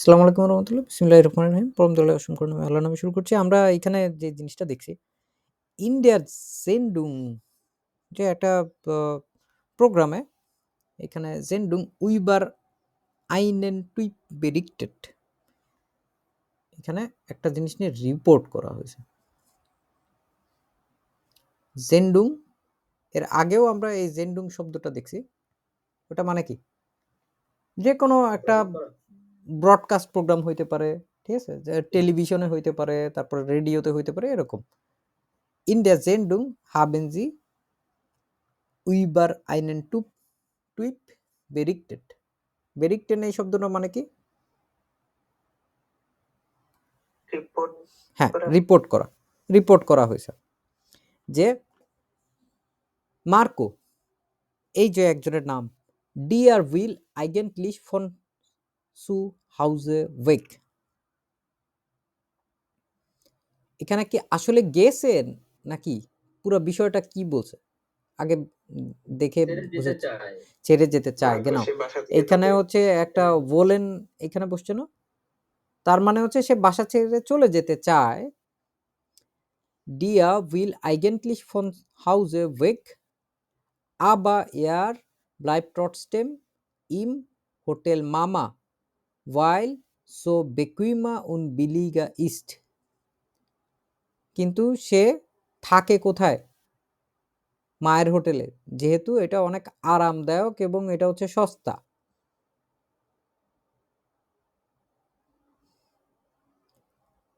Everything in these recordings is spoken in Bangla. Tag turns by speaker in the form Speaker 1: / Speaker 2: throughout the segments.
Speaker 1: আসসালামু আলাইকুম রহমতুল্লাহ। বিসমিল্লাহির রহমানির রহিম। পরম দয়ালু অসীম করুণাময় আল্লাহর নামে শুরু করছি। আমরা এখানে যে জিনিসটা দেখছি, ইন্ডিয়ার জেন্ডুং যে একটা আ প্রোগ্রামে এখানে জেন্ডুং উইবার আইনেন টুইপ বেরিক্টেড এখানে একটা জিনিস নিয়ে রিপোর্ট করা হয়েছে। জেন্ডুং এর আগেও আমরা এই জেন্ডুং শব্দটা দেখছি। ওটা মানে কি? যেকোনো একটা ব্রডকাস্ট প্রোগ্রাম হইতে পারে, ঠিক আছে? যে টেলিভিশনে হইতে পারে, তারপরে রেডিওতে হইতে পারে এরকম। In der Sendung haben sie über einen Typ berichtet. Berichten এই শব্দটা মানে কি?
Speaker 2: রিপোর্ট
Speaker 1: হ্যাঁ,
Speaker 2: করা।
Speaker 1: রিপোর্ট করা হয়েছে যে মার্কো এই যে একজনের নাম ডিয়ার উইল আইগেন্টলিশ ফন সু হাউজে ওয়েক, এখানে কি আসলে গেছেন নাকি পুরো বিষয়টা কি বলছে আগে দেখে বুঝাচ্ছি। ছেড়ে যেতে চায় genau।
Speaker 2: সে বাসা থেকে
Speaker 1: এখানে
Speaker 2: দূরে।
Speaker 1: হচ্ছে একটা বলেন এখানে বসছে না, তার মানে হচ্ছে সে বাসা ছেড়ে চলে যেতে চায়। ডিয়া উইল আইগেন্টলিশ ফন হাউজে ওয়েক aber er bleibt trotzdem im Hotel Mama, weil so bequemer und billiger ist। কিন্তু সে থাকে কোথায়? মায়ের হোটেলে, যেহেতু এটা অনেক আরামদায়ক এবং এটা হচ্ছে সস্তা।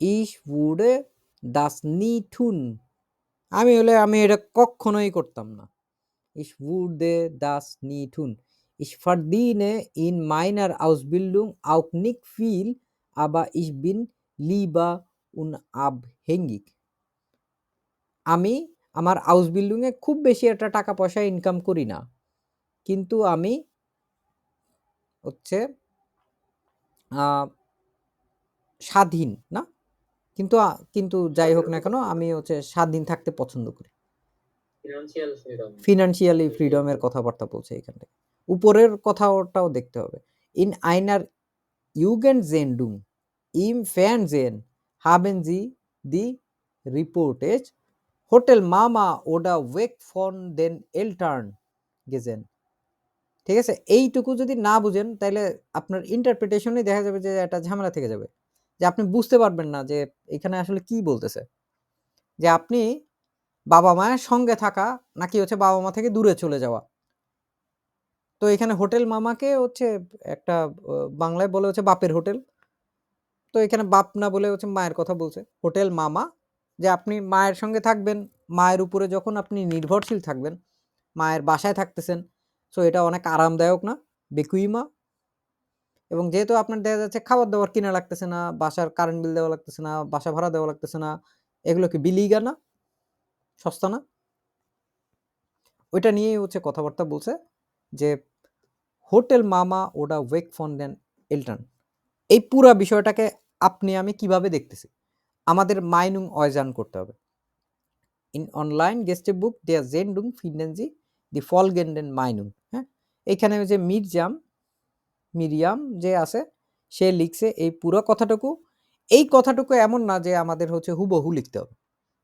Speaker 1: Ich würde das nie tun। আমি হলে আমি এটা কখনোই করতাম না। Ich würde das nie tun। Ich verdiene in meiner Ausbildung auch nicht viel, aber ich bin lieber unabhängig। আমি আমার আউসবিল্ডিং এ খুব বেশি একটা টাকা পয়সা ইনকাম করি না। কিন্তু আমি হচ্ছে আ স্বাধীন না? কিন্তু যাই হোক না কেন আমি হচ্ছে স্বাধীন থাকতে পছন্দ করি। ফিন্যান্সিয়ালি ফ্রিডম এর কথাবার্তা বলছে এখানে। উপরের কথাটাও দেখতে হবে। In einer Jugendsendung im Fernsehen haben sie die Reportage Hotel Mama oder Weg von den Eltern gesehen। ঠিক আছে? এইটুকু যদি না বুঝেন তাইলে আপনার ইন্টারপ্রিটেশনেই দেখা যাবে যে একটা ঝামেলা থেকে যাবে। যে আপনি বুঝতে পারবেন না যে এখানে আসলে কি বলতেছে। যে আপনি বাবা-মায়ের সঙ্গে থাকা নাকি হচ্ছে বাবা-মা থেকে দূরে চলে যাওয়া। তো এখানে হোটেল মামাকে হচ্ছে একটা বাংলায় বলে হচ্ছে বাপের হোটেল। তো এখানে বাপ না বলে হচ্ছে মায়ের কথা বলছে। হোটেল মামা, যে আপনি মায়ের সঙ্গে থাকবেন, মায়ের উপরে যখন আপনি নির্ভরশীল থাকবেন, মায়ের বাসায় থাকতেছেন। সো এটা অনেক আরামদায়ক না? বেকুইমা। এবং যেহেতু আপনার দেখা যাচ্ছে খাবার-দাবার কিনা লাগতেছে না, বাসার কারেন্ট বিল দেওয়া লাগতেছে না, বাসা ভাড়া দেওয়া লাগতেছে না। এগুলো কি বিলিগা না? সস্তা না? ওইটা নিয়েই হচ্ছে কথাবার্তা বলছে যে হোটেল মামা ওডা ওয়েক ফন দেন এলটান। এই পুরা বিষয়টাকে আপনি আমি কিভাবে দেখতেছি? আমাদের মাইনুং অয়জান করতে হবে। ইন অনলাইন গেস্টেবুক der Sendung finden Sie die folgenden Meinung। হ্যাঁ? এইখানে ওই যে মিরিয়াম যে আছে সে লিখছে এই পুরো কথাটুকু। এই কথাটুকু এমন না যে আমাদের হচ্ছে হুবহু লিখতে হবে।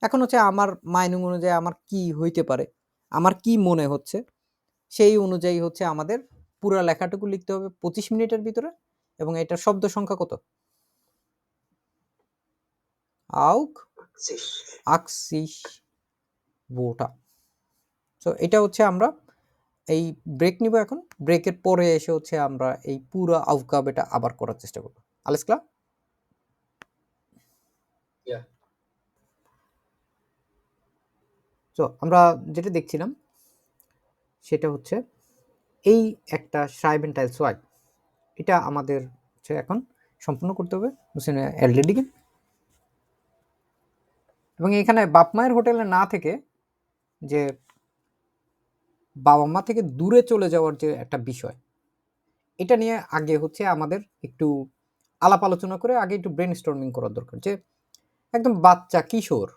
Speaker 1: এখন হচ্ছে আমার মাইনুং অনুযায়ী আমার কি হইতে পারে, আমার কি মনে হচ্ছে, সেই অনুযায়ী হচ্ছে আমাদের পুরা লেখাটুকু লিখতে হবে ২৫ মিনিটের ভিতরে। এবং এটার শব্দ সংখ্যা কত? আউক 80 ভোটা। সো এটা হচ্ছে আমরা এই ব্রেক নিব এখন। ব্রেকের পরে এসে হচ্ছে আমরা এই পুরো আউকাবেটা আবার করার চেষ্টা করব। আলেস ক্লার? সো আমরা যেটা দেখছিলাম সেটা হচ্ছে এই একটা schreiben teil 2 এটা আমাদের হচ্ছে এখন সম্পূর্ণ করতে হবে হোসেন এলরেডি। এবং এখানে বাপ মায়ের হোটেলে না থেকে যে বাবা মা থেকে দূরে চলে যাওয়ার যে একটা বিষয়, এটা নিয়ে আগে হচ্ছে আমাদের একটু আলাপ আলোচনা করে আগে একটু ব্রেন স্টর্মিং করার দরকার। যে একদম বাচ্চা কিশোর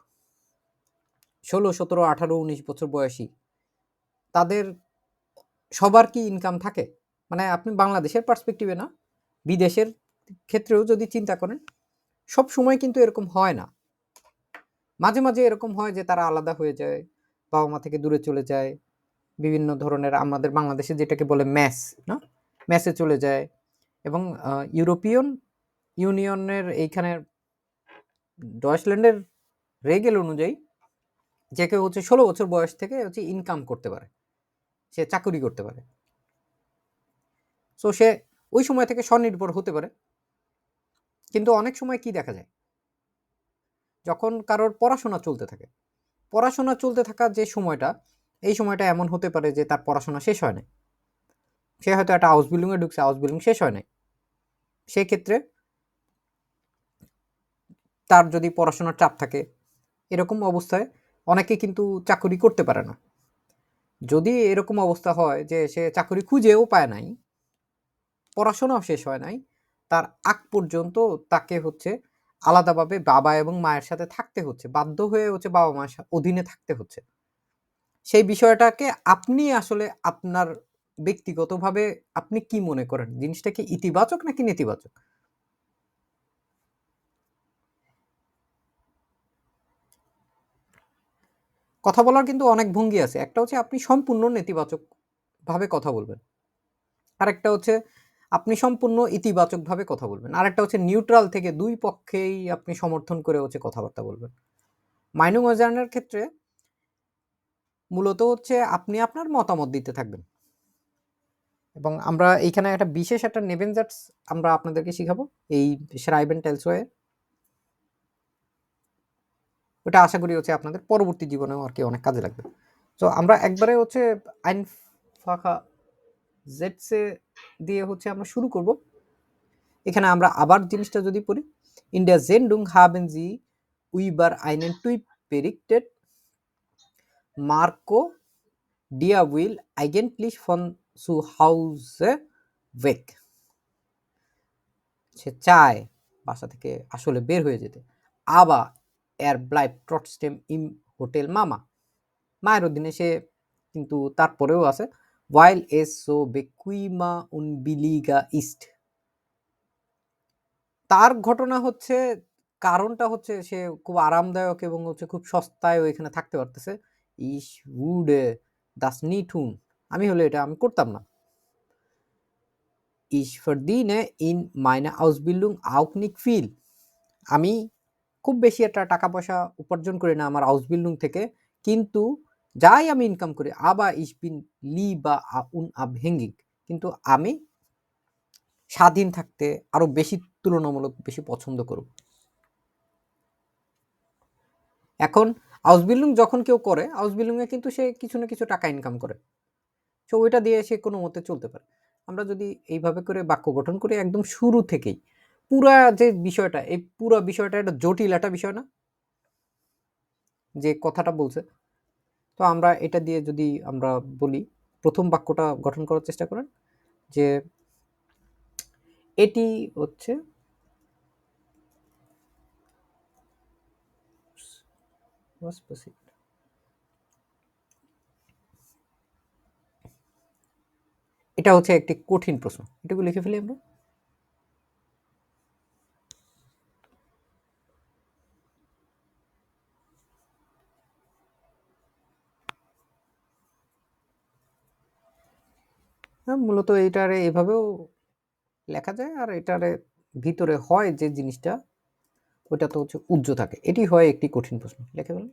Speaker 1: 16, 17, 18, 19 বছর বয়সী তাদের সবার কি ইনকাম থাকে? মানে আপনি বাংলাদেশের পার্সপেক্টিভে না, বিদেশের ক্ষেত্রেও যদি চিন্তা করেন, সব সময় কিন্তু এরকম হয় না। মাঝে, মাঝে এরকম হয় যে তারা আলাদা হয়ে যায়, বাবা-মা থেকে দূরে চলে যায়। বিভিন্ন ধরনের আমাদের বাংলাদেশে যেটাকে বলে মেস, না? মেসে চলে যায় এবং ইউরোপিয়ান ইউনিয়নের এইখানে ডয়েচল্যান্ডের রেগেল অনুযায়ী যে কেউ হচ্ছে 16 বছর বয়স থেকে হচ্ছে ইনকাম করতে পারে। সে চাকুরি করতে পারে। সো সে ওই সময় থেকে স্বনির্ভর হতে পারে। কিন্তু অনেক সময় কি দেখা যায়? যখন কারোর পড়াশোনা চলতে থাকে। পড়াশোনা চলতে থাকা যে সময়টা, এই সময়টা এমন হতে পারে যে তার পড়াশোনা শেষ হয় নাই। সে হয়তো একটা হাউস বিল্ডিং এ ঢুকছে, হাউস বিল্ডিং শেষ হয় নাই। সেক্ষেত্রে তার যদি পড়াশোনার চাপ থাকে, এরকম অবস্থায় অনেকে কিন্তু চাকুরি করতে পারে না। যদি এরকম অবস্থা হয় যে সে চাকুরি খুঁজেও পায় নাই, পড়াশোনাও শেষ হয় নাই, তার আগ পর্যন্ত তাকে হচ্ছে আলাদাভাবে বাবা এবং মায়ের সাথে থাকতে হচ্ছে। বাধ্য হয়ে হচ্ছে বাবা-মার অধীনে থাকতে হচ্ছে। সেই বিষয়টাকে আপনি আসলে আপনার ব্যক্তিগতভাবে আপনি কি মনে করেন? জিনিসটা কি ইতিবাচক নাকি নেতিবাচক? কথা বলার কিন্তু অনেক ভঙ্গি আছে। একটা হচ্ছে আপনি সম্পূর্ণ নেতিবাচকভাবে কথা বলবেন। আরেকটা হচ্ছে আপনি সম্পূর্ণ ইতিবাচকভাবে কথা বলবেন। আরেকটা হচ্ছে নিউট্রাল থেকে ২ পক্ষেই আপনি সমর্থন করে হচ্ছে কথাবার্তা বলবেন। মাইনুং অজার্নের ক্ষেত্রে মূলত হচ্ছে আপনি আপনার মতামত দিতে থাকবেন। এবং আমরা এইখানে একটা বিশেষ একটা নেবেনজার্টস আমরা আপনাদেরকে শিখাবো। এই শ্রাইবেন টেলসওয়ে। ওটা আশা করি হচ্ছে আপনাদের পরবর্তী জীবনেও আরকি অনেক কাজে লাগবে। তো আমরা একবারে হচ্ছে আইনফাখা জেটসে দিয়ে হচ্ছে আমরা শুরু করব। এখানে আমরা আবার জিনিসটা যদি পড়ি, In der Sendung haben sie über einen Typ berichtet, Marco, der will eigentlich von zu Hause weg. সে চায় বাসা থেকে আসলে বের হয়ে যেতে। Aber er bleibt trotzdem im Hotel Mama. মায়ের অধীনে সে কিন্তু তারপরেও আছে, weil es so bequemer und billiger ist. তার ঘটনা হচ্ছে, কারণটা হচ্ছে সে খুব আরামদায়ক এবং হচ্ছে খুব সস্তায় ওইখানে থাকতে পারতেছে। Ich würde das nie tun. আমি হলে এটা আমি করতাম না। Ich verdiene in meiner Ausbildung auch nicht viel. আমি খুব বেশি একটা টাকা পয়সা উপার্জন করি না আমার আউসবিল্ডিং থেকে, কিন্তু যাই আমি ইনকাম করি, aber ich bin lieber unabhängig. কিন্তু আমি স্বাধীন থাকতে আরো বেশি, তুলনামূলক বেশি পছন্দ করব। এখন হাউস বিল্ডিং যখন কেউ করে, হাউস বিল্ডিং এ কিন্তু সে কিছু না কিছু টাকা ইনকাম করে। সো ওইটা দিয়ে সে কোনো মতে চলতে পারে। আমরা যদি এইভাবে করে বাক্য গঠন করি একদম শুরু থেকেই, পুরা যে বিষয়টা, এই পুরা বিষয়টা একটা জটিল একটা বিষয় না? যে কথাটা বলছে। তো আমরা এটা দিয়ে যদি আমরা বলি, প্রথম বাক্যটা গঠন করার চেষ্টা করেন যে এটি হচ্ছে এটা হচ্ছে একটি কঠিন প্রশ্ন। এটুকু লিখে ফেলি আমরা। হ্যাঁ, মূলত এইটারে এভাবেও লেখা যায়, আর এটারে ভিতরে হয় যে জিনিসটা, ওটা তো হচ্ছে উজ্জ্ব থাকে। এটি হয় একটি কঠিন প্রশ্ন। লিখে ফেলেন।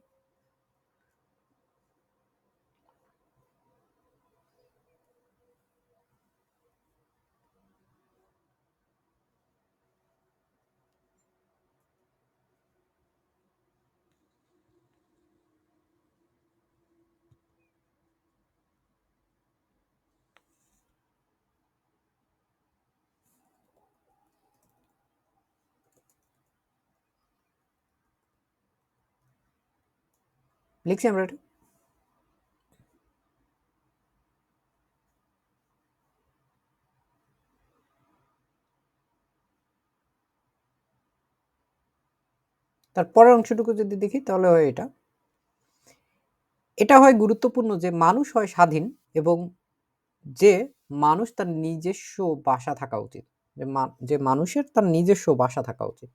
Speaker 1: লিখছি আমরা এটা। তার পরের অংশটুকু যদি দেখি তাহলে হয় এটা। এটা হয় গুরুত্বপূর্ণ যে মানুষ হয় স্বাধীন এবং যে মানুষ তার নিজস্ব বাসা থাকা উচিত। যে মানুষের তার নিজস্ব ভাষা থাকা উচিত।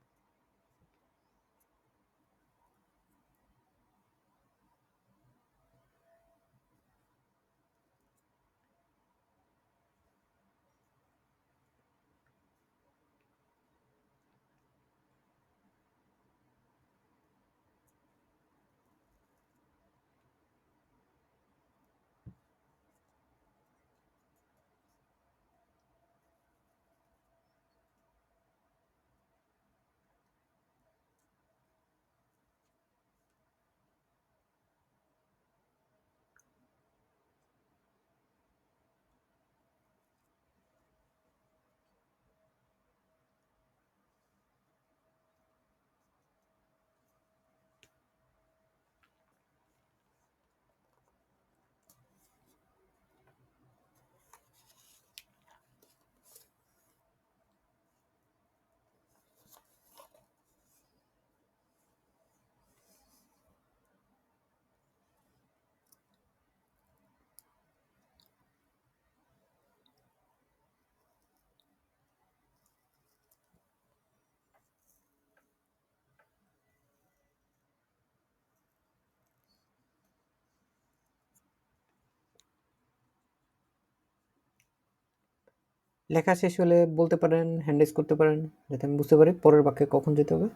Speaker 1: লেখা শেষ হলে বলতে পারেন, হ্যান্ড রেজ করতে পারেন, যাতে আমি বুঝতে পারি পরের বাক্যে কখন যেতে হবে।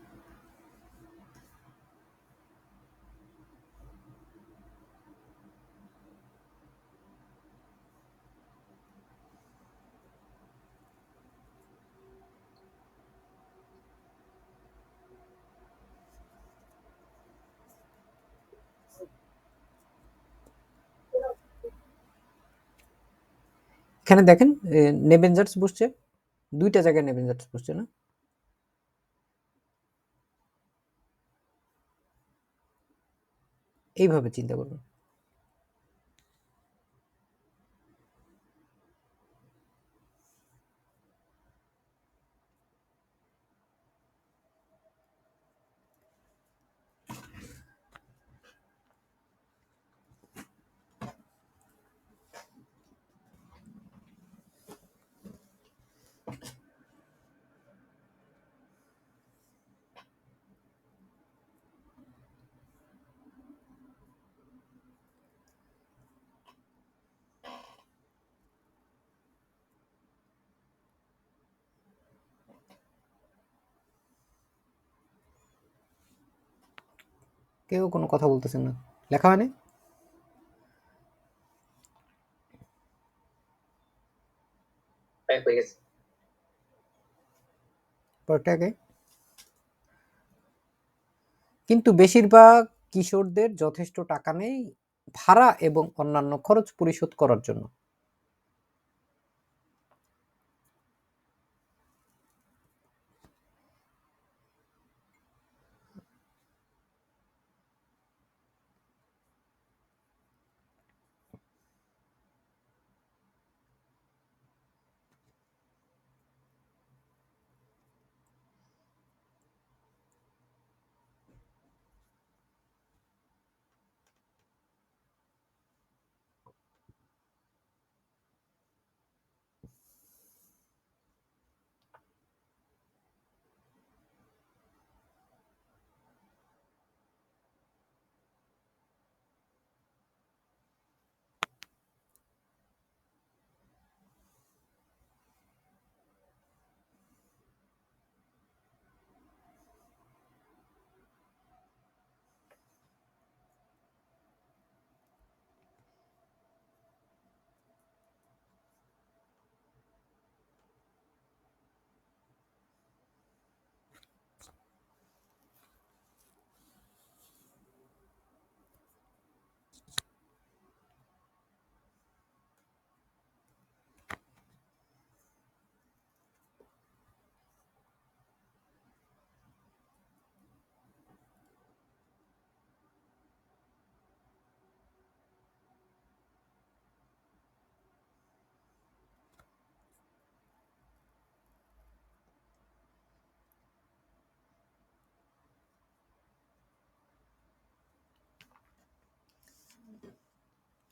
Speaker 1: এখানে দেখেন নেবেনজার্স বসছে, দুইটা জায়গায় নেবেনজার্স বসছে না? এইভাবে চিন্তা করবেন। কেউ কোনো কথা বলতেছেন না, লেখা হয়নি?
Speaker 2: হয়ে গেছে।
Speaker 1: পরেরটা আগে। কিন্তু বেশিরভাগ কিশোরদের যথেষ্ট টাকা নেই ভাড়া এবং অন্যান্য খরচ পরিশোধ করার জন্য।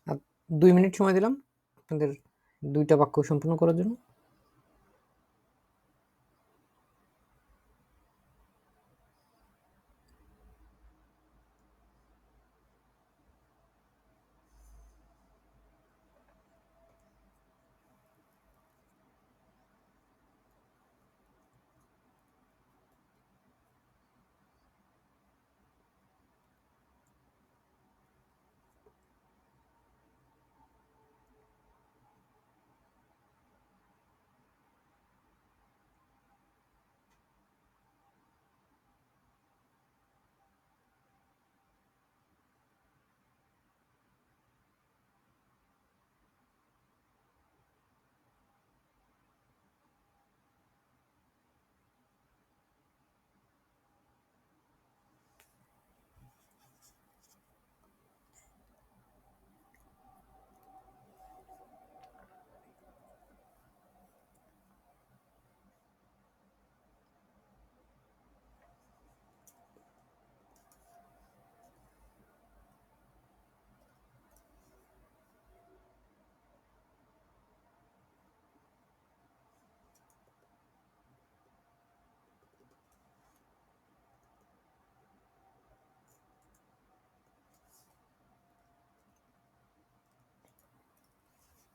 Speaker 1: আর 2 মিনিট সময় দিলাম আপনাদের দুইটা বাক্য সম্পূর্ণ করার জন্য।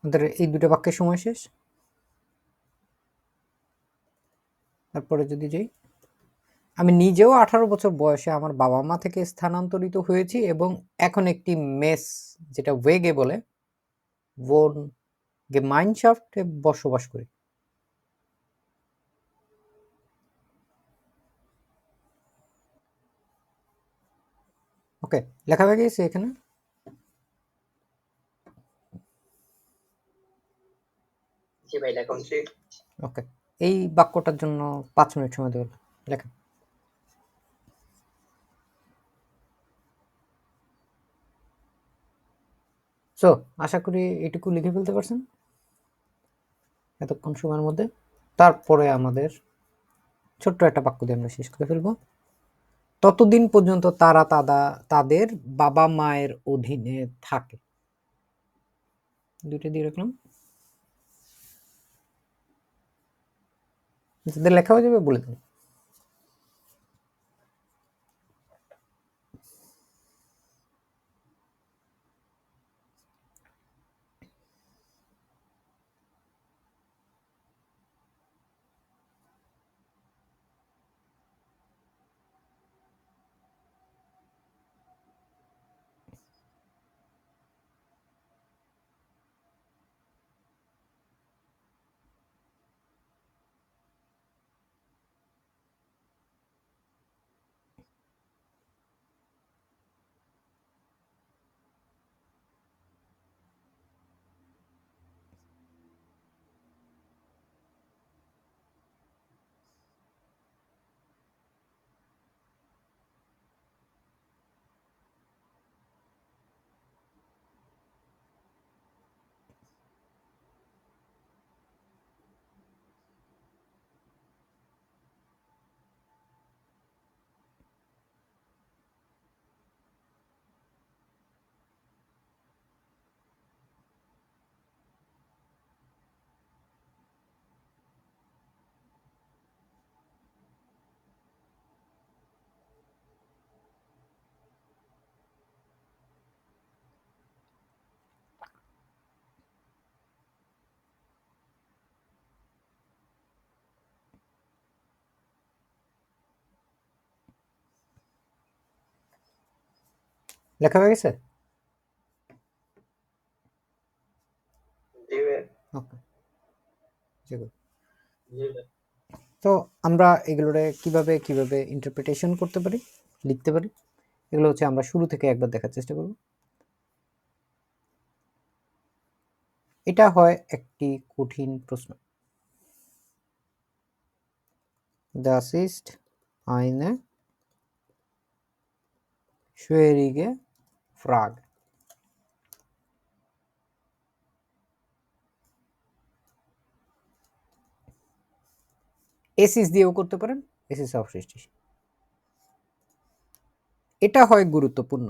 Speaker 1: আমাদের এই দুটো বাক্যের সময় শেষ। তারপরে যদি যাই, আমি নিজেও 18 বছর বয়সে আমার বাবা মা থেকে স্থানান্তরিত হয়েছি এবং এখন একটি মেস, যেটা ওয়েগে বলে, ওন গেমাইনশাফটে বসবাস করি। ওকে, লেখা হয়ে গেছে এখানে।
Speaker 2: জি ভাই লেখা হচ্ছে।
Speaker 1: ওকে, এই বাক্যটার জন্য 5 মিনিট সময় দেবেন, লেখা। সো আশা করি এটুকু লিখে ফেলতে পারছেন এতক্ষণ সময়ের মধ্যে। তারপরে আমাদের ছোট্ট একটা বাক্য দিয়ে আমরা শেষ করে ফেলবো। ততদিন পর্যন্ত তারা তাদের বাবা মায়ের অধীনে থাকে। দুইটা দিয়ে রাখলাম, যাদের লেখা হয়ে যাবে বলে দিন। লেখা হয়ে গেছে?
Speaker 2: জি ভাই।
Speaker 1: ওকে, তো আমরা এগুলোরে কিভাবে কিভাবে ইন্টারপ্রিটেশন করতে পারি, লিখতে পারি, এগুলো হচ্ছে আমরা শুরু থেকে একবার দেখার চেষ্টা করব। এটা হয় একটি কঠিন প্রশ্ন। Das ist eine schwierige Frage. Axis দিয়েও করতে পারেন, এসিস অবশিষ্ট। এটা হয় গুরুত্বপূর্ণ।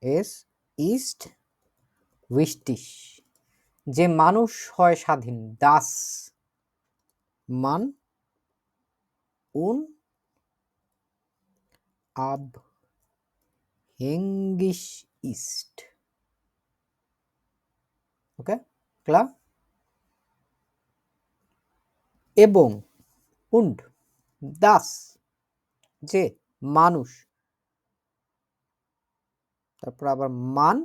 Speaker 1: এস ইস্ট উইস্টিশ, যে মানুষ হয় স্বাধীন। দাস মান উন আব হেঙ্গিশ ইস্ট। ওকে, ক্লা এবং উন্ড দাস, যে মানুষ, তারপর আবার মান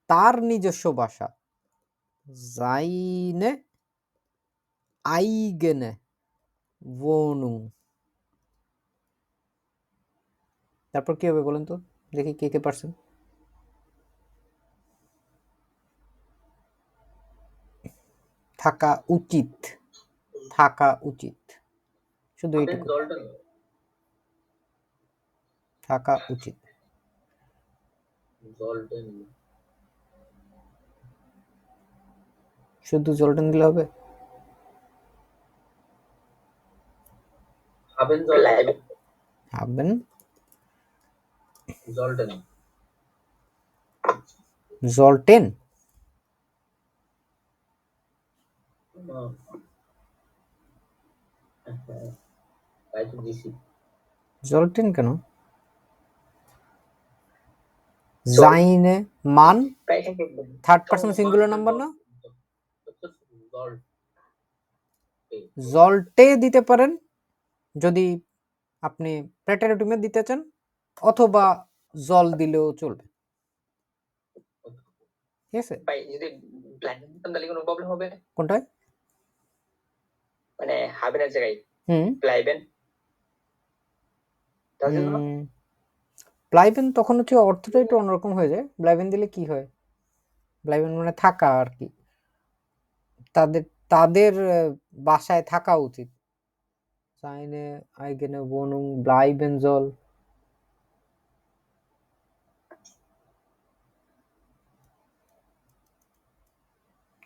Speaker 1: তার নিজস্ব ভাষা, যাইনে আইগেনে wohnung। তারপর কি হবে বলেন তো, দেখি কে কে পারছেন। থাকা উচিত, থাকা উচিত, শুধু এইটুকু, থাকা উচিত। শুধু জলটেন দিলে হবে? হাবেন জলটেন, জলটেন কেন? seine Mann
Speaker 2: Tại sao cái mình
Speaker 1: third person singular number না, জলটে দিতে পারেন যদি আপনি প্রেটারেটিভে দিতে চান, অথবা জল দিলেও চলবে, ঠিক আছে?
Speaker 2: ভাই যদি ব্লাইন্ড দিতাম তাহলে কোনো প্রবলেম হবে?
Speaker 1: কোনটায়?
Speaker 2: মানে হাবেনের জায়গায়
Speaker 1: হুম
Speaker 2: ব্লাইবেন তার জন্য
Speaker 1: ব্লাইবেন তখন হচ্ছে অর্থটা একটু অন্যরকম হয়ে যায়। ব্লাইবেন দিলে কি হয়, ব্লাইবেন মানে থাকা আর কি, তাদের তাদের বাসায় থাকা উচিত। seine eigene Wohnung bleiben soll।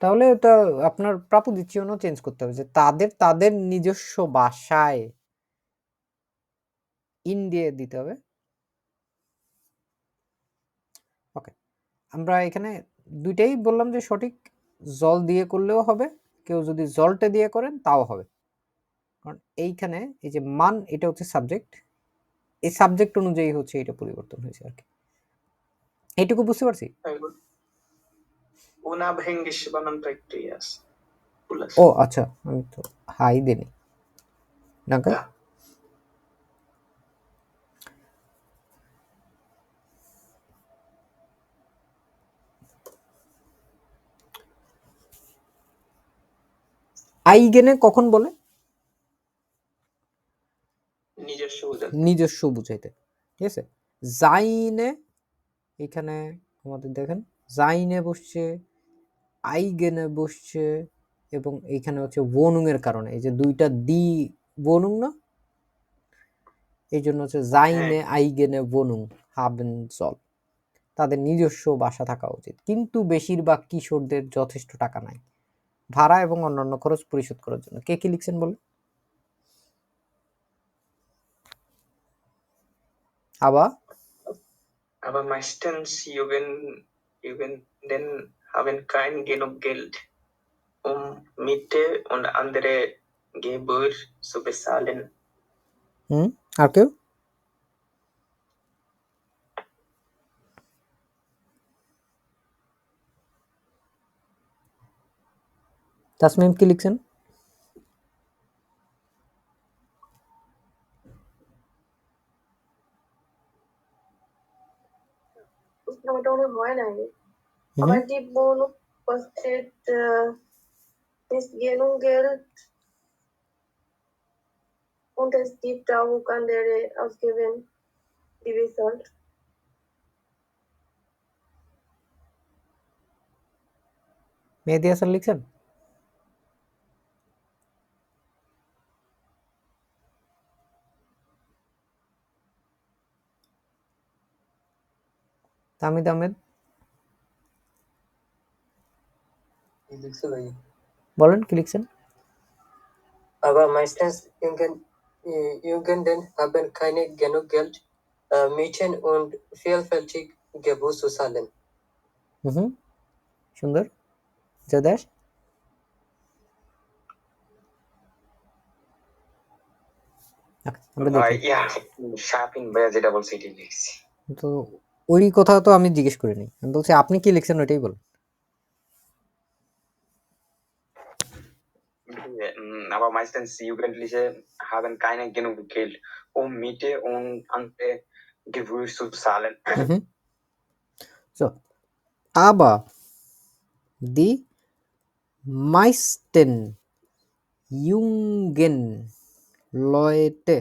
Speaker 1: তাহলে এটা আপনার প্রাপোজিশনও চেঞ্জ করতে হবে, যে তাদের তাদের নিজস্ব বাসায় ইন দিয়ে দিতে হবে। ওকে, আমরা এখানে দুইটাই বললাম যে সঠিক, জল দিয়ে করলেও হবে, কেউ যদি জলটে দিয়ে করেন তাও হবে, কারণ এইখানে এই যে মান এটা হচ্ছে সাবজেক্ট, এই সাবজেক্ট অনুযায়ী হচ্ছে এটা পরিবর্তন হয়েছে আর কি। এইটুকু বুঝতে পারছি?
Speaker 2: unabhängig বানানটা একটু
Speaker 1: ও আচ্ছা, আমি তো হাই দেনি নাকি। আইগেনে কখন বলে? নিজস্ব বুঝাইতে, ঠিক আছে। জাইনে এখানে আমাদের দেখেন জাইনে বসছে, আইগেনে বসছে, এবং এইখানে হচ্ছে বনুং এর কারণে, এই যে দুইটা দি বনুং না, এই জন্য হচ্ছে জাইনে আইগেনে বনুং হাবেন সল, তাদের নিজস্ব বাসা থাকা উচিত। কিন্তু বেশিরভাগ কিশোরদের যথেষ্ট টাকা নাই ভাড়া এবং অন্যান্য খরচ পরিশোধ করার জন্য। কে কি লিখছেন বলে?
Speaker 2: Aber meistens Jugenden haben kein genug Geld, um Miete und andere Gebühr zu bezahlen.
Speaker 1: আর কেউ? তাসমিম কি লিখছেন?
Speaker 3: মোটামুটি হয় নাই, aber die Wohnung kostet ist genug Geld und es gibt auch andere Ausgaben, die bezahlt.
Speaker 1: Mehedi Hasan লিখছেন? তামিদ আহমেদ বলেন কি লিখছেন?
Speaker 4: Aber meistens Jugenden haben keine genug Geld, Mieten und vielfältig Gebühr zu zahlen.
Speaker 1: সুন্দর। জয়দাস?
Speaker 2: যেটা বলছি এটাই লিখছি।
Speaker 1: তো ওই কথা তো আমি জিজ্ঞেস করিনি, আমি বলছি আপনি কি লিখছেন ওইটাই বলুন।
Speaker 2: Aber meistens Jugendliche haben keine genug Geld, um Miete und andere Gebühr zu zahlen.
Speaker 1: So, aber die meisten jungen Leute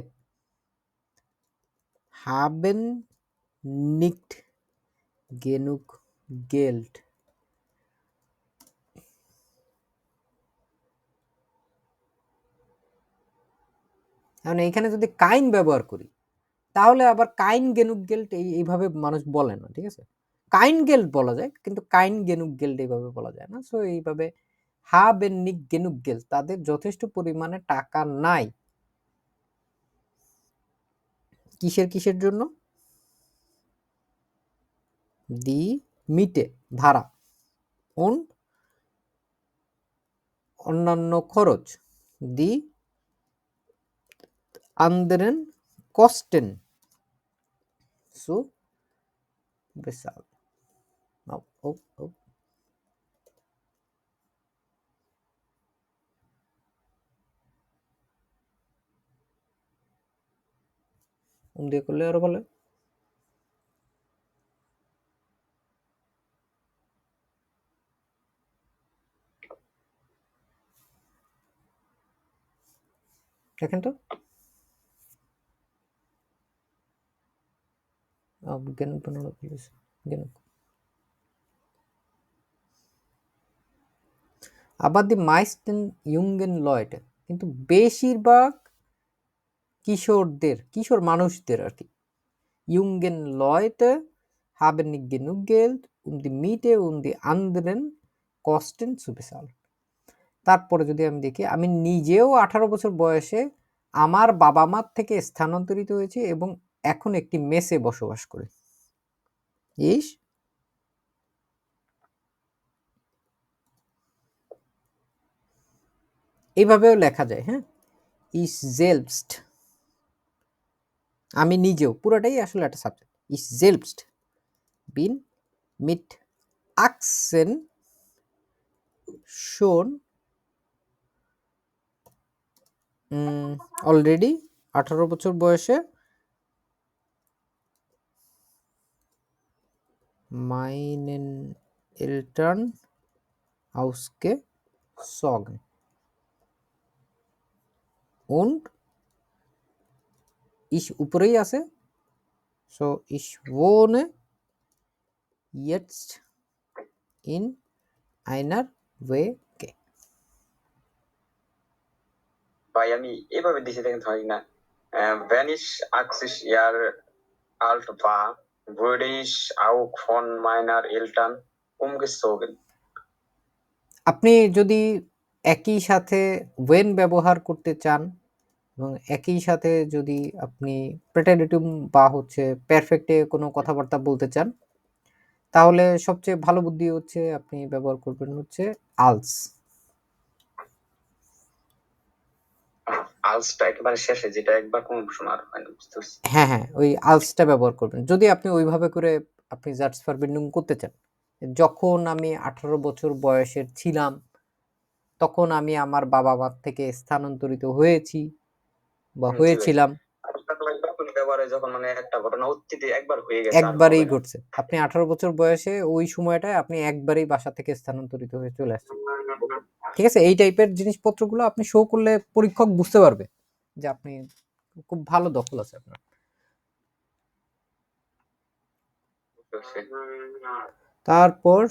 Speaker 1: haben nicht genug Geld. এখন এইখানে যদি কাইন ব্যবহার করি তাহলে আবার কাইন গেনুক গেল্ট এইভাবে মানুষ বলে না, ঠিক আছে। কাইন গেল্ট বলা যায় কিন্তু কাইন গেনুক গেল্ট এইভাবে বলা যায় না। সো এইভাবে হাবেন নিক গেনুক গেল্ট, তাদের যথেষ্ট পরিমাণে টাকা নাই। কিসের জন্য? দি মিটে ভাড়া, অন্যান্য খরচ, দি আন্দারেন কস্টেন সু বেসাল। ও ও দিয়ে করলে আরো ভালো। দেখেন তো genug benutzen. Genug. Aber die meisten jungen Leute, কিন্তু বেশিরভাগ কিশোর মানুষদের আর কি, jungen Leute haben nicht genug Geld, um die Miete und die anderen Kosten zu bezahlen. তারপরে যদি আমি দেখি, আমি নিজেও 18 বছর বয়সে আমার বাবা মার থেকে স্থানান্তরিত হয়েছি এবং এখন একটি মেসে বসবাস করি। ইস এইভাবেও লেখা যায়। হ্যাঁ, ইস জেলবস্ট, আমি নিজেও, পুরোটাই আসলে একটা সাবজেক্ট। ইস জেলবস্ট বিন মিট আকসেন শোন অলরেডি 18 বছর বয়সে meinen Eltern ausgezogen und ich উপরেই আছে, so ich wohne jetzt in einer WG.
Speaker 2: ভাই আমি এভাবে দিছি দেখেন হয় না, wenn ich 80 Jahre alt war, wurde ich auch von meiner Eltern umgezogen.
Speaker 1: আপনি যদি একই সাথে when ব্যবহার করতে চান এবং একই সাথে যদি আপনি প্রেটেরিটিভ বা হচ্ছে পারফেক্টে কোনো কথাবার্তা বলতে চান, তাহলে সবচেয়ে ভালো বুদ্ধি হচ্ছে আপনি ব্যবহার করবেন হচ্ছে als.
Speaker 2: আলসটা একেবারে শেষে, যেটা একবার কোন শোনার হয় না, বুঝতে পারছি।
Speaker 1: হ্যাঁ হ্যাঁ, ওই আলসটা ব্যবহার করবেন যদি আপনি ওইভাবে করে আপনি জার্জভারবিন্ডুং করতে চান। যখন আমি 18 বছর বয়সের ছিলাম তখন আমি আমার বাবা মার থেকে স্থানান্তরিত হয়েছি বা
Speaker 2: জি ভাই।
Speaker 1: হয়েছিলাম।
Speaker 2: আলসটা তো ভাই তখন ব্যবহার হয় যখন মানে একটা ঘটনা অতীতে একবার হয়ে গেছে, আর হবে
Speaker 1: একবারেই
Speaker 2: না।
Speaker 1: ঘটছে। আপনি 18 বছর বয়সে ওই সময়টায় আপনি একবারেই বাসা থেকে স্থানান্তরিত হয়ে চলে আসছেন। ঠিক আছে, এই টাইপের জিনিসপত্রগুলো আপনি শো করলে পরীক্ষক বুঝতে পারবে যে আপনি খুব ভালো দখল আছে আপনার।
Speaker 2: বুঝতে পারছি।
Speaker 1: তারপর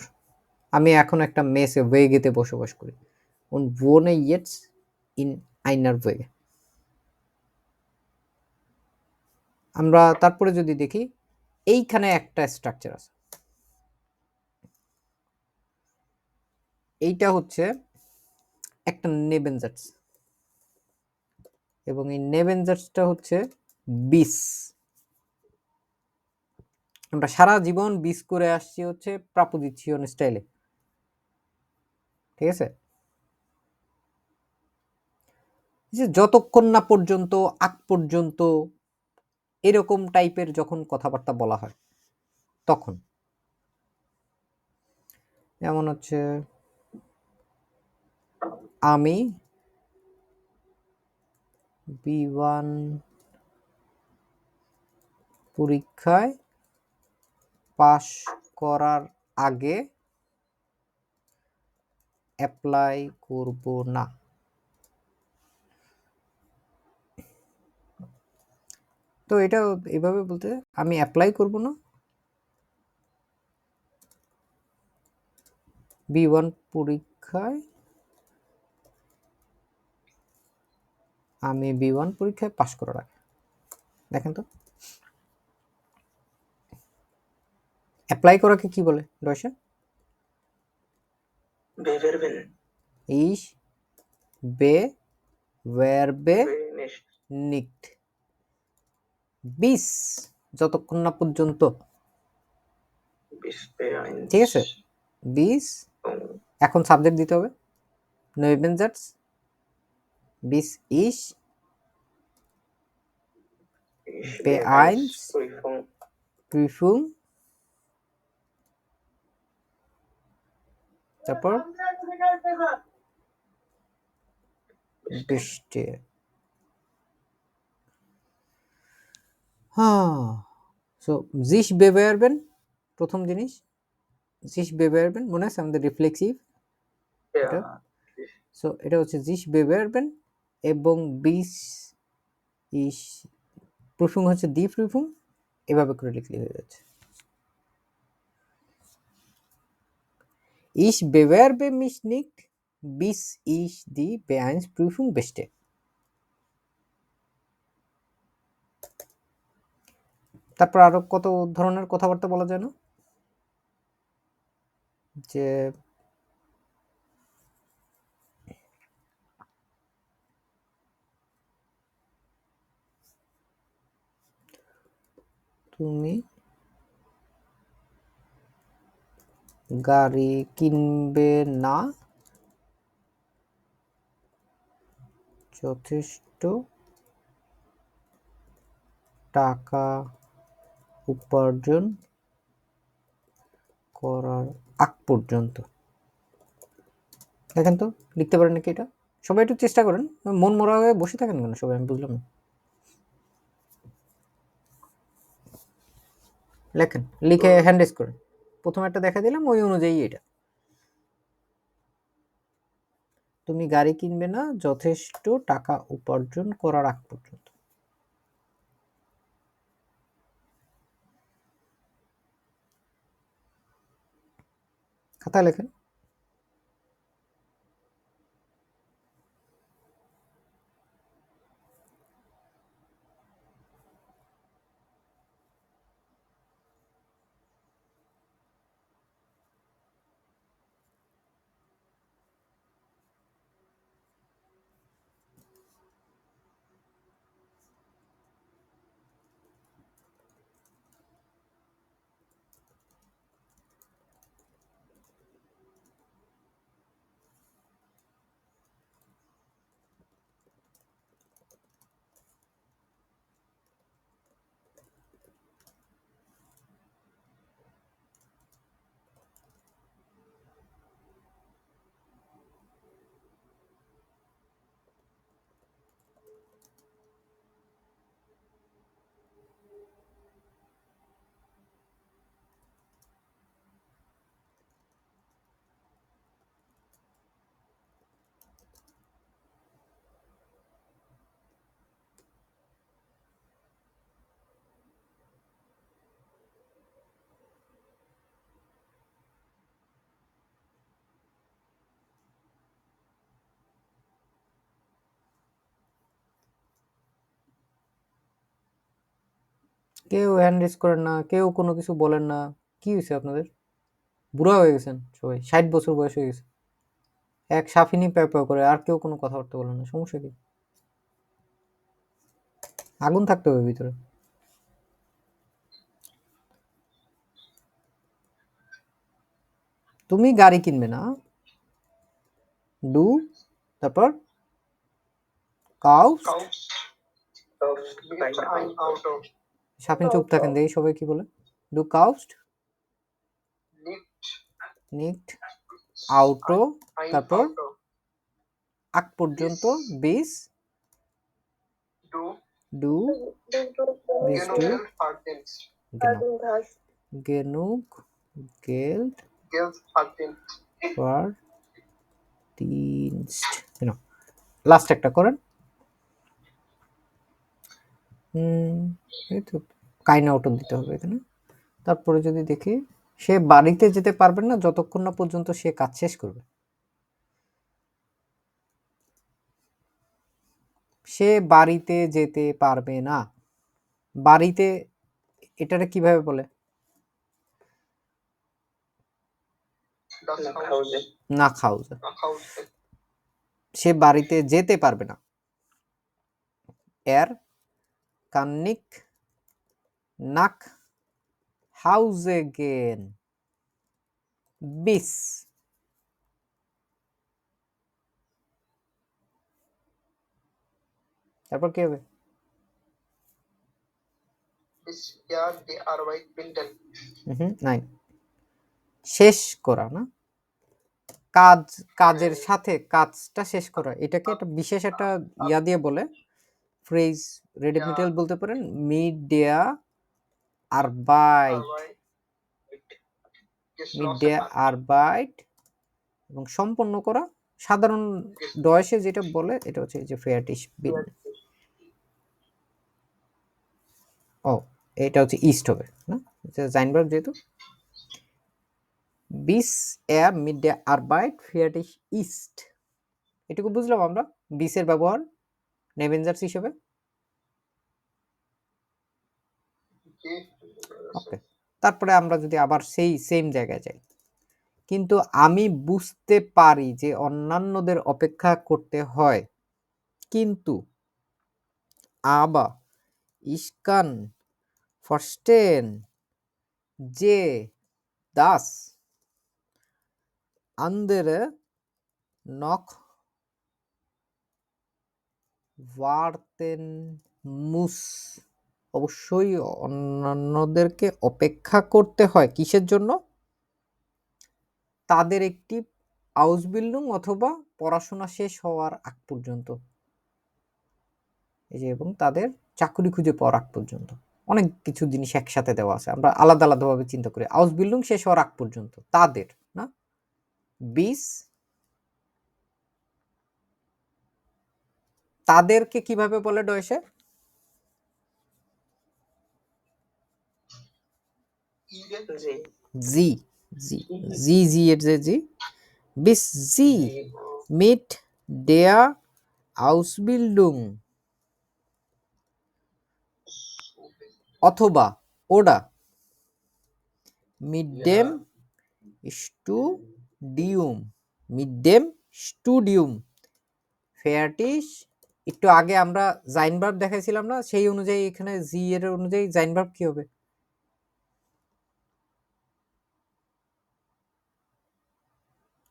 Speaker 1: আমি এখন একটা মেসে ওয়েগেতে বসবাস করি und wohne jetzt in einer WG. আমরা তারপরে যদি দেখি, এইখানে একটা স্ট্রাকচার আছে, এইটা হচ্ছে একটা নেবেনজার্স এবং এই নেবেনজার্সটা হচ্ছে বিস। আমরা সারা জীবন বিস করে আসছি হচ্ছে প্রাপোজিশন স্টাইলে। ঠিক আছে, যে যতক্ষণ না পর্যন্ত আগ পর্যন্ত এরকম টাইপের যখন কথাবার্তা বলা হয় তখন, যেমন হচ্ছে আমি B1 পরীক্ষায় পাশ করার আগে অ্যাপ্লাই করব না। তো এটা এভাবে বলতে, আমি অ্যাপ্লাই করব না, B1 পরীক্ষায় আমি B1 পরীক্ষায় পাশ করার আগে। দেখেন তো অ্যাপ্লাই করাকে কি বলে রয়সা?
Speaker 2: বেভারবেন।
Speaker 1: Ich bewerbe nicht bis, যতক্ষণ না পর্যন্ত। ঠিক আছে, bis, এখন সাবজেক্ট দিতে হবে নেবেনজার্স, bis ich B1 Prüfung তারপর বৃষ্টি। হ্যাঁ, সো sich bewerben প্রথম জিনিস, sich bewerben মনে আছে আমাদের রিফ্লেক্সিভ এটা। সো এটা হচ্ছে sich bewerben এবং bis is প্রুফিং হচ্ছে দি প্রুফিং, এভাবে করে লিখলে হয়ে যাচ্ছে। Ich bewerbe mich nicht, bis ich die B1-Prüfung bestehe. তারপর আরো কত ধরনের কথাবার্তা বলা যায় না, যে তুমি গাড়ি কিনবে না, যথেষ্ট টাকা উপার্জন করার আগ পর্যন্ত। দেখেন তো লিখতে পারেন নাকি এটা? সবাই একটু চেষ্টা করেন, মন মরা হয়ে বসে থাকেন কেন সবাই, আমি বুঝলাম না। লেখেন, লিখে হ্যান্ড রেজ করেন। প্রথম একটা দেখা দিলাম, ওই অনুযায়ী এটা। তুমি গাড়ি কিনবে না যথেষ্ট টাকা উপার্জন করার আগ পর্যন্ত। খাতা লেখেন। কেউ হ্যান্ড রেজ করেন না, কেউ কোনো কিছু বলেন না। কি হয়েছে আপনাদের? বুড়া হয়ে গেছেন সবাই, 60 বছর বয়স হয়ে গেছে। এক সাফিনি প্যাও প্যাও করে, আর কেউ কোনো কথাবার্তা বলেন না। সমস্যা কি? আগুন থাকতে হবে ভিতরে। তুমি গাড়ি কিনবে না, ডু, তারপর কাউস। সাফিন চুপ থাকেন, দেখি সবাই কি বলে। ডু কাউস্ট নিট আউটো, তারপর আগ পর্যন্ত বিস ডু বিস ডু গেনুক গেল্ড ফর দিনস্ট। লাস্ট একটা করেন। এই তো কাইন আউট দিতে হবে এখানে। তারপরে যদি দেখি, সে বাড়িতে যেতে পারবে না যতক্ষণ না পর্যন্ত সে কাজ শেষ করবে। সে বাড়িতে যেতে পারবে না। বাড়িতে এটারে কিভাবে বলে? না খাউজে। সে বাড়িতে যেতে পারবে না। এর কান্নিক নাক হাউজে গেন বিস। তারপর কি হবে? নাই, শেষ করা না, কাজের সাথে কাজটা শেষ করা, এটাকে একটা বিশেষ একটা ইয়া দিয়ে বলে, ফ্রেজ রেডিমিটেল বলতে পারেন, মিড ডেয়া আরবাইট, মিড ডেয়া আরবাইট, এবং সম্পন্ন করা সাধারণ ডয়েসে যেটা বলে এটা হচ্ছে যে ফেয়ারটিশ বিন। ও এটা হচ্ছে ইস্ট হবে না, জাইনবার্গ যেহেতু বিস এর মিড ডে আরবাইট ফেয়ারটিশ ইস্ট, এটুকু বুঝলাম আমরা বিসের ব্যবহার নেভেনজার্স হিসেবে। ওকে, তারপরে আমরা যদি আবার সেই সেম জায়গায় যাই, কিন্তু আমি বুঝতে পারি যে অন্যান্যদের অপেক্ষা করতে হয়, কিন্তু আবা ইস্কান ফরস্টেন যে দাস আন্দরে নখ ওয়ার্তেন মুস, অবশ্যই অন্যান্যদেরকে অপেক্ষা করতে হয় কিসের জন্য? তাদের একটি আউসবিল্ডিং অথবা পড়াশোনা শেষ হওয়ার আগ পর্যন্ত, এই যে, এবং তাদের চাকরি খুঁজে পাওয়ার আগ পর্যন্ত। অনেক কিছু জিনিস একসাথে দেওয়া আছে, আমরা আলাদা আলাদাভাবে চিন্তা করি। আউসবিল্ডিং শেষ হওয়ার আগ পর্যন্ত তাদের, না বিস, তাদেরকে কিভাবে বলে ডয়েসে? জি জি জি জি এর যে জি, bis sie mit der Ausbildung অথবা ওডা mit dem Studium fertig, একটু আগে আমরা জাইনভার্ব দেখাইছিলাম না, সেই অনুযায়ী এখানে জি এর অনুযায়ী জাইনভার্ব কি হবে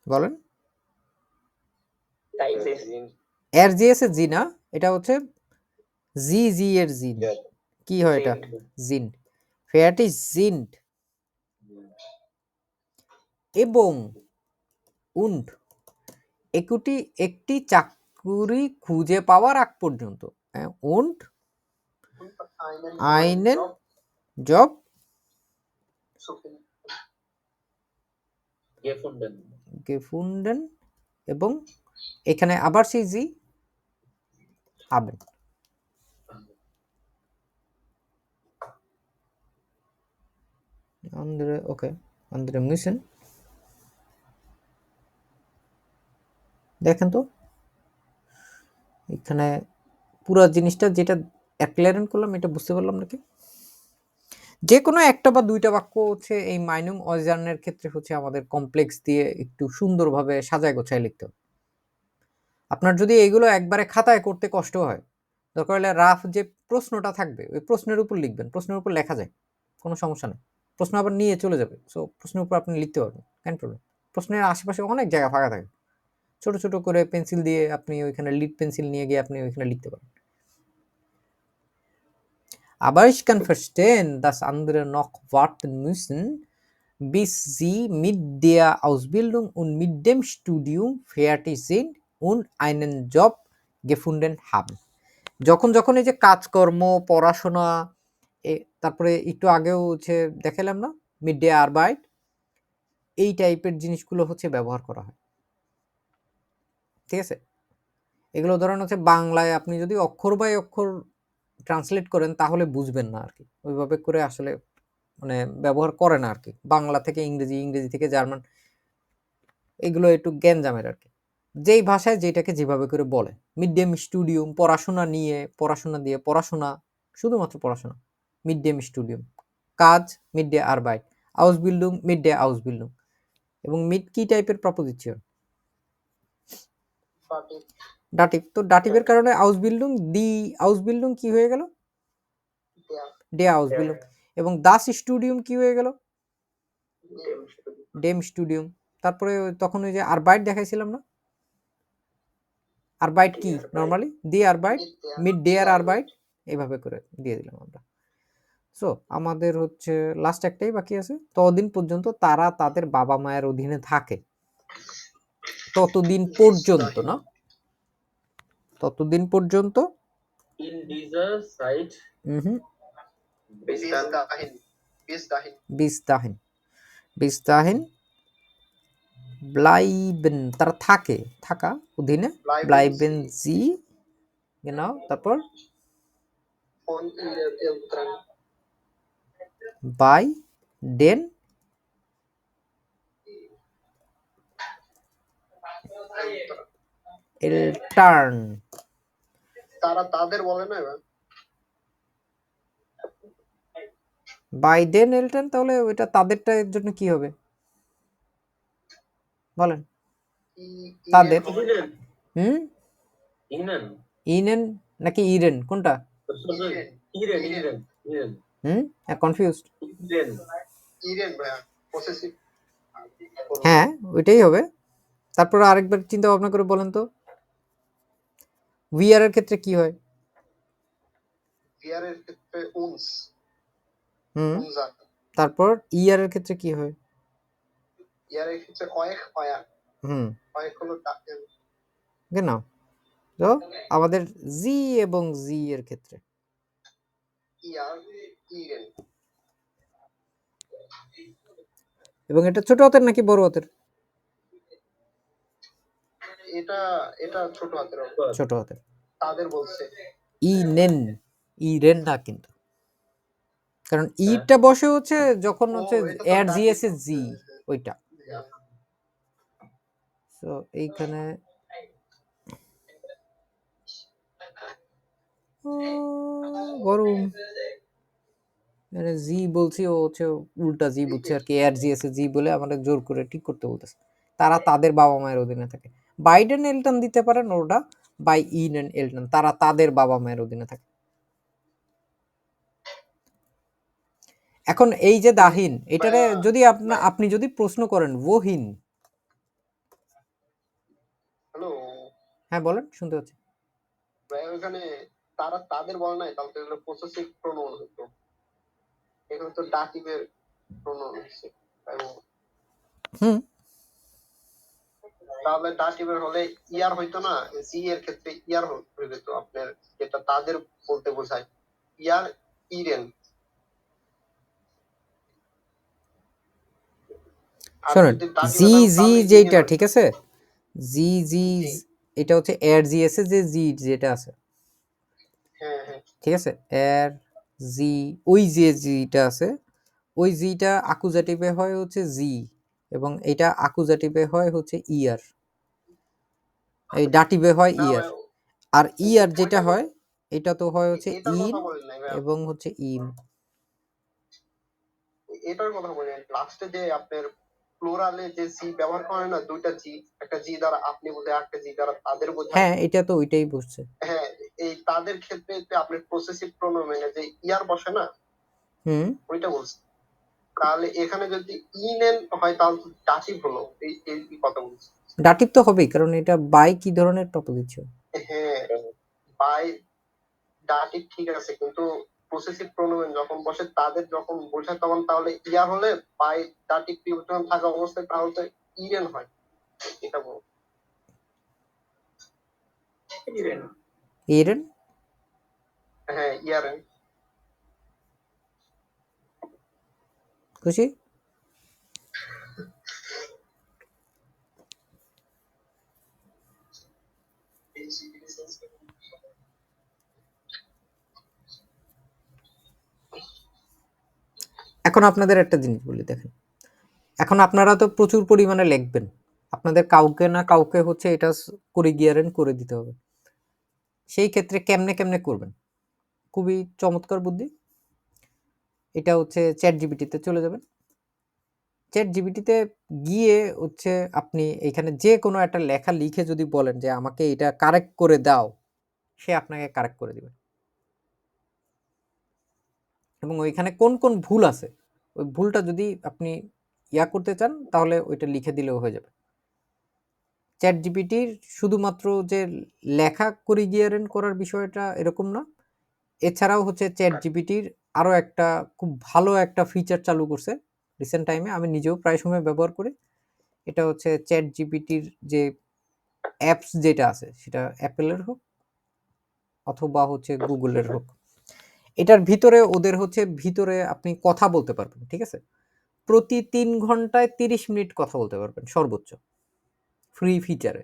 Speaker 1: বলেন? এর জি এস এর জি না, এটা হচ্ছে জি জি এর জিন, কি হয় এটা? জিন, ফেয়ারটিশ জিন্ড, এবং উন্ড একটি চাকুরি খুঁজে পাওয়ার আগ পর্যন্ত, উন্ড আইনেন জব গেফুন্ডেন, এবং এখানে আবার সেই জি হাবেন। ওকে, আন্দ্রে মিশন দেখেন তো, এখানে পুরো জিনিসটা যেটা অ্যাক্লারেন করলাম এটা বুঝতে পারলাম নাকি? যে কোনো একটা বা দুইটা বাক্য হচ্ছে এই মাইনুং অজার্নের ক্ষেত্রে হচ্ছে আমাদের কমপ্লেক্স দিয়ে একটু সুন্দরভাবে সাজায় গোছায় লিখতে হবে। আপনার যদি এইগুলো একবারে খাতায় করতে কষ্ট হয়, দরকার হলে রাফ যে প্রশ্নটা থাকবে ওই প্রশ্নের উপর লিখবেন, প্রশ্নের উপর লেখা যায়, কোনো সমস্যা নেই। প্রশ্ন আবার নিয়ে চলে যাবে, সো প্রশ্নের উপর আপনি লিখতে পারবেন, কেন প্রবলেম। প্রশ্নের আশেপাশে অনেক জায়গা ফাঁকা থাকে, ছোট ছোট করে পেন্সিল দিয়ে আপনি ওইখানে লিড পেন্সিল নিয়ে গিয়ে আপনি ওইখানে লিখতে পারেন। Aber ich kann verstehen, dass andere noch warten müssen, bis sie mit der Ausbildung und mit dem Studium fertig sind und einen Job gefunden haben. যখন এই যে কাজকর্ম, পড়াশোনা, তারপরে একটু আগেও হচ্ছে দেখালাম না মিড ডে আরবাইট, এই টাইপের জিনিসগুলো হচ্ছে ব্যবহার করা হয়, ঠিক আছে? এগুলো ধরেন হচ্ছে বাংলায় আপনি যদি অক্ষর বাই অক্ষর ট্রান্সলেট করেন তাহলে বুঝবেন না আর কি, ওইভাবে করে আসলে মানে ব্যবহার করে না আর কি। বাংলা থেকে ইংরেজি, ইংরেজি থেকে জার্মান, এগুলো একটু গ্যাঞ্জামের আর কি, যেই ভাষায় যেটাকে যেভাবে করে বলে। মিড ডে স্টুডিয়াম, পড়াশোনা নিয়ে, পড়াশোনা দিয়ে, পড়াশোনা, শুধুমাত্র পড়াশোনা, মিড ডে স্টুডিয়াম, কাজ মিড ডে আরবাইট, আউসবিল্ডিং মিড ডে আউসবিল্ডিং, এবং মিড কি টাইপের প্রপোজিশন? ডাটিভ। তো ডাটিভের কারণে আউসবিল্ডিং, দি আউসবিল্ডিং কি হয়ে গেল? ডে আউসবিল্ডিং। এবং দাস স্টুডিয়াম কি হয়ে গেল? ডেম স্টুডিয়াম। তারপরে তখন ওই যে আরবাইট দেখাইছিলাম না, আরবাইট কি নরমালি? দি আরবাইট, মিড ডে আর আরবাইট, এইভাবে করে দিয়ে দিলাম আমরা। সো আমাদের হচ্ছে লাস্ট একটাই বাকি আছে, ততদিন পর্যন্ত তারা তাদের বাবা মায়ের অধীনে থাকে। ততদিন পর্যন্ত না, ততদিন পর্যন্ত
Speaker 5: in dieser Zeit
Speaker 2: Bis dann.
Speaker 1: bis dahin bleiben তারা থাকে, থাকা অধীনে bleiben sie genau, তারপর
Speaker 4: von ihrer Eltern
Speaker 1: by den Eltern
Speaker 4: তারা তাদের বলে না
Speaker 1: by den Eltern, তাহলে ওইটা তাদেরটার জন্য কি হবে বলেন? তাদের
Speaker 5: ihnen, ihnen,
Speaker 1: ইনেন নাকি ইরেন কোনটা?
Speaker 5: ihnen,
Speaker 1: confused.
Speaker 5: ihnen,
Speaker 4: ভাইয়া পসেসিভ
Speaker 1: হ্যাঁ ওইটাই হবে। তারপর আরেকবার চিন্তা ভাবনা করে বলেন তো উই আর এর ক্ষেত্রে কি হয়?
Speaker 4: ইয়ারের ক্ষেত্রে উনস
Speaker 1: unser, তারপর ইয়ার এর ক্ষেত্রে কি হয়?
Speaker 4: ইয়ারের ক্ষেত্রে অয়েক অয়া অয়েক হলো
Speaker 1: genau, তো আমাদের জি এবং জি এর ক্ষেত্রে
Speaker 4: ইয়ার ইরেন
Speaker 1: এবং এটা ছোট হাতের নাকি বড় হাতের?
Speaker 4: এটা ছোট হাতের
Speaker 1: ছোট হাতের।
Speaker 4: তাদের বলছে
Speaker 1: ইরেন না কিন্তু, কারণ ইটা বসে হচ্ছে যখন হচ্ছে এর জিএস এর জি ওইটা। সো এইখানে গরম মানে জি বলছি, ও হচ্ছে উল্টা জি বুঝছে আর কি, এর জিএস এর জি বলে আমাদের জোর করে ঠিক করতে বলতেছে। তারা তাদের বাবা মায়ের অধীনে থাকে। বাইডেন এলটন দিতে পারেন ওটা বাই ইন এলটন, তারা তাদের বাবা মায়ের অধীনে থাকে। এখন এই যে দাহিন, এটারে যদি আপনি যদি প্রশ্ন করেন ওহিন,
Speaker 4: হ্যালো
Speaker 1: হ্যাঁ বলেন শুনতে পাচ্ছি।
Speaker 4: ওখানে তারা তাদের বলে নাই, তাহলে হলো পসেসিভ প্রোনাউন হতো, এখানে তো ডাটিভের প্রোনাউন হচ্ছে তাহলে ডাটিভের হলে ইয়ার হইতো না, জি এর ক্ষেত্রে ইয়ার হয়ে যেত আপনার, যেটা তাদের বলতে বোঝায় ইয়ার ইরেন।
Speaker 1: শুনুন জি জি যেটা ঠিক আছে, জি জি এটা হচ্ছে এর জিএস এর যে জি যেটা আছে, ঠিক আছে, এর জি ওই যে জিটা আছে, ওই জিটা আকুজাটিভে হয় হচ্ছে জি, এবং এটা আকুজাটিভে হয় হচ্ছে ইয়ার, এই ডাটিভে হয় ইয়ার। আর ইয়ার যেটা হয় এটা তো হয় হচ্ছে ইন এবং হচ্ছে ইম।
Speaker 4: এটার কথা বলেন লাস্টে যে আপনার প্লুরালে যে জি ব্যবহার করে না, দুইটা জি, একটা জি দ্বারা আপনি বোঝায়, একটা জি দ্বারা তাদের বোঝায়।
Speaker 1: হ্যাঁ এটা তো ওইটাই বুঝছে।
Speaker 4: হ্যাঁ এই তাদের ক্ষেত্রে আপনার পসেসিভ প্রোনাউনে যে ইয়ার বসে না, ওইটা বলছে। তাহলে এখানে যদি ইনেন হয় তাহলে ডাটিভ হলো, এই কথা বলছি।
Speaker 1: ডাটিভ তো হবেই, কারণ এটা বাই কি ধরনের প্রপোজিশন?
Speaker 4: হ্যাঁ বাই ডাটিভ ঠিক আছে, কিন্তু পসেসিভ প্রোনাউন যখন বসে তাদের যখন বোঝায় তখন তাহলে ইয়ার হলে বাই ডাটিভ প্রিপোজিশন থাকা অবস্থায় তাহলে তো ইরেন হয়, এটা বল
Speaker 1: ইরেন।
Speaker 4: হ্যাঁ ইয়ারেন।
Speaker 1: খুশি? এখন আপনাদের একটা জিনিস বলি, দেখেন এখন আপনারা তো প্রচুর পরিমাণে লিখবেন, আপনাদের কাউকে না কাউকে হচ্ছে এটা করিগিয়ারেন করে দিতে হবে। সেই ক্ষেত্রে কেমনে কেমনে করবেন? খুবই চমৎকার বুদ্ধি। এটা হচ্ছে চ্যাট জিপিটিতে চলে যাবেন। চ্যাট জিপিটিতে গিয়ে হচ্ছে আপনি এখানে যে কোনো একটা লেখা লিখে যদি বলেন যে আমাকে এটা কারেক্ট করে দাও, সে আপনাকে কারেক্ট করে দিবে। এবং ওইখানে কোন কোন ভুল আছে ওই ভুলটা যদি আপনি করতে চান তাহলে ওইটা লিখে দিলেও হয়ে যাবে। চ্যাট জিপিটির শুধুমাত্র যে লেখা করিগিয়ারেন করার বিষয়টা এরকম না, এছাড়াও হচ্ছে চ্যাট জিপিটির আরও একটা খুব ভালো একটা ফিচার চালু করছে রিসেন্ট টাইমে, আমি নিজেও প্রায় সময় ব্যবহার করি। এটা হচ্ছে চ্যাট জিপিটির যে অ্যাপস যেটা আছে সেটা অ্যাপেলের হোক অথবা হচ্ছে গুগলের হোক, এটার ভিতরে ওদের হচ্ছে ভিতরে আপনি কথা বলতে পারবেন, ঠিক আছে? প্রতি 3 ঘন্টায় 30 মিনিট কথা বলতে পারবেন সর্বোচ্চ, ফ্রি ফিচারে।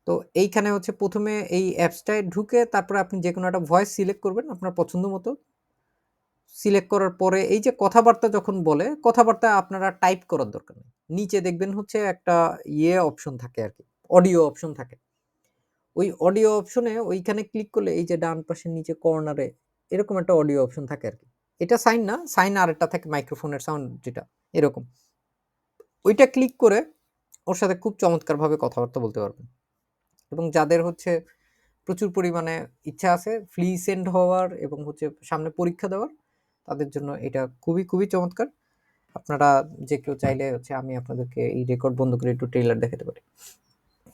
Speaker 1: তো এইখানে হচ্ছে প্রথমে এই অ্যাপসটায় ঢুকে তারপরে আপনি যেকোনো একটা ভয়েস সিলেক্ট করবেন আপনার পছন্দ মতো। সিলেক্ট করার পরে এই যে কথাবার্তা যখন বলে, কথাবার্তা আপনারা টাইপ করার দরকার নেই। নিচে দেখবেন হচ্ছে একটা অপশন থাকে আরকি, অডিও অপশন থাকে। ওই অডিও অপশনে ওইখানে ক্লিক করলে এই যে ডান পাশের নিচে কর্নারে এরকম একটা অডিও অপশন থাকে আরকি। এটা সাইন না, সাইন আরেকটা থাকে মাইক্রোফোনের সাউন্ড যেটা, এরকম। ওইটা ক্লিক করে ওর সাথে খুব চমৎকারভাবে কথাবার্তা বলতে পারবেন। এবং যাদের হচ্ছে প্রচুর পরিমাণে ইচ্ছা আছে ফ্লুয়েন্ট হওয়ার এবং হচ্ছে সামনে পরীক্ষা দেওয়ার, তাদের জন্য এটা খুবই, খুবই চমৎকার। আপনারা যে কেউ চাইলে হচ্ছে আমি আপনাদেরকে এই রেকর্ড বন্ধ করে একটু ট্রেইলার দেখাতে পারি।